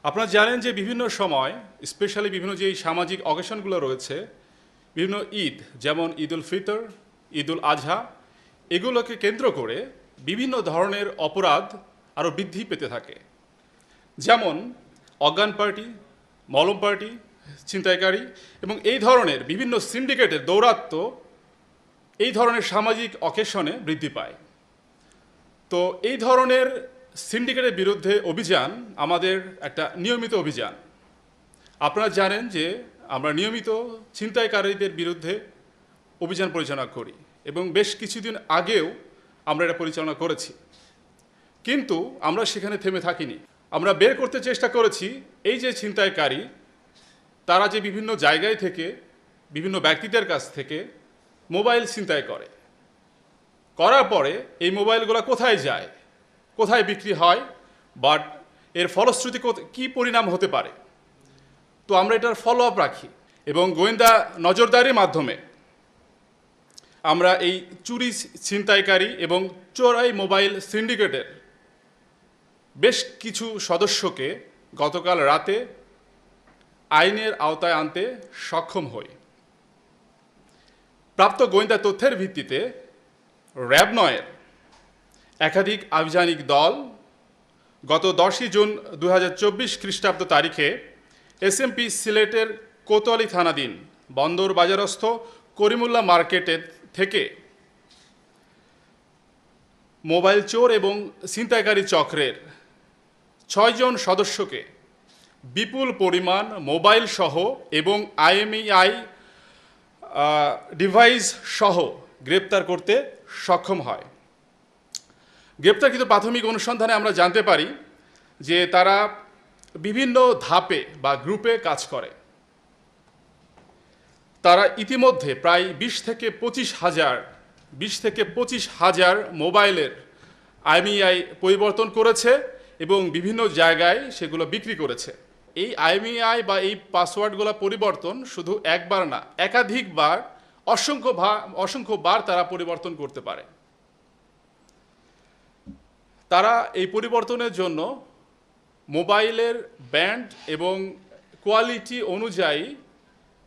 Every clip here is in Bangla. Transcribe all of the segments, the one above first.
আপনারা জানেন যে বিভিন্ন সময় স্পেশালি বিভিন্ন যে সামাজিক অকেশনগুলো রয়েছে, বিভিন্ন ঈদ যেমন ঈদ উল ফিতর, ঈদ উল আজহা, এগুলোকে কেন্দ্র করে বিভিন্ন ধরনের অপরাধ আরও বৃদ্ধি পেতে থাকে। যেমন অজ্ঞান পার্টি, মলম পার্টি, ছিনতাইকারী এবং এই ধরনের বিভিন্ন সিন্ডিকেটের দৌরাত্ম্য এই ধরনের সামাজিক অকেশনে বৃদ্ধি পায়। তো এই ধরনের সিন্ডিকেটের বিরুদ্ধে অভিযান আমাদের একটা নিয়মিত অভিযান। আপনারা জানেন যে আমরা নিয়মিত ছিনতাইকারীদের বিরুদ্ধে অভিযান পরিচালনা করি এবং বেশ কিছুদিন আগেও আমরা এটা পরিচালনা করেছি। কিন্তু আমরা সেখানে থেমে থাকিনি। আমরা বের করতে চেষ্টা করেছি এই যে ছিনতাইকারী, তারা যে বিভিন্ন জায়গায় থেকে বিভিন্ন ব্যক্তিদের কাছ থেকে মোবাইল ছিনতাই করার পরে এই মোবাইলগুলো কোথায় যায়, কোথায় বিক্রি হয়, বাট এর ফলশ্রুতি কী পরিণাম হতে পারে। তো আমরা এটার ফলো আপ রাখি এবং গোয়েন্দা নজরদারির মাধ্যমে আমরা এই চুরি ছিনতাইকারী এবং চোরাই মোবাইল সিন্ডিকেটের বেশ কিছু সদস্যকে গতকাল রাতে আইনের আওতায় আনতে সক্ষম হই। প্রাপ্ত গোয়েন্দা তথ্যের ভিত্তিতে র্যাব ৯-এর একাধিক আভিযানিক দল গত 10ই জুন 2024 খ্রিস্টাব্দ তারিখে এসএমপি সিলেটের কোতোয়ালি থানাধীন বন্দর বাজারস্থ করিমুল্লাহ মার্কেটের থেকে মোবাইল চোর এবং ছিনতাইকারী চক্রের 6 জন সদস্যকে বিপুল পরিমাণ মোবাইল সহ এবং আইএমইআই ডিভাইস সহ গ্রেপ্তার করতে সক্ষম হয়। গ্রেপ্তারকৃত প্রাথমিক অনুসন্ধানে আমরা জানতে পারি যে তারা বিভিন্ন ধাপে বা গ্রুপে কাজ করে। তারা ইতিমধ্যে প্রায় 20 থেকে 25,000 মোবাইলের আইএমইআই পরিবর্তন করেছে এবং বিভিন্ন জায়গায় সেগুলো বিক্রি করেছে। এই আইএমইআই বা এই পাসওয়ার্ডগুলো পরিবর্তন শুধু একবার না, একাধিকবার, অসংখ্যবার তারা পরিবর্তন করতে পারে। তারা এই পরিবর্তনের জন্য মোবাইলের ব্যান্ড এবং কোয়ালিটি অনুযায়ী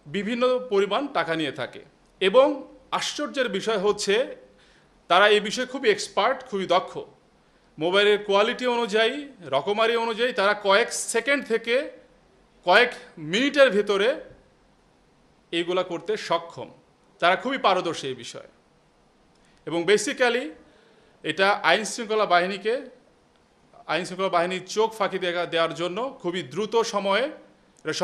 বিভিন্ন পরিমাণ টাকা নিয়ে থাকে এবং আশ্চর্যের বিষয় হচ্ছে তারা এই বিষয়ে খুবই এক্সপার্ট, খুবই দক্ষ। মোবাইলের কোয়ালিটি অনুযায়ী, রকমারি অনুযায়ী তারা কয়েক সেকেন্ড থেকে কয়েক মিনিটের ভেতরে এইগুলা করতে সক্ষম। তারা খুবই পারদর্শী এই বিষয়ে এবং বেসিক্যালি এটা আইনশৃঙ্খলা বাহিনীর চোখ ফাঁকি দেওয়ার জন্য খুবই দ্রুত সময়ে এটা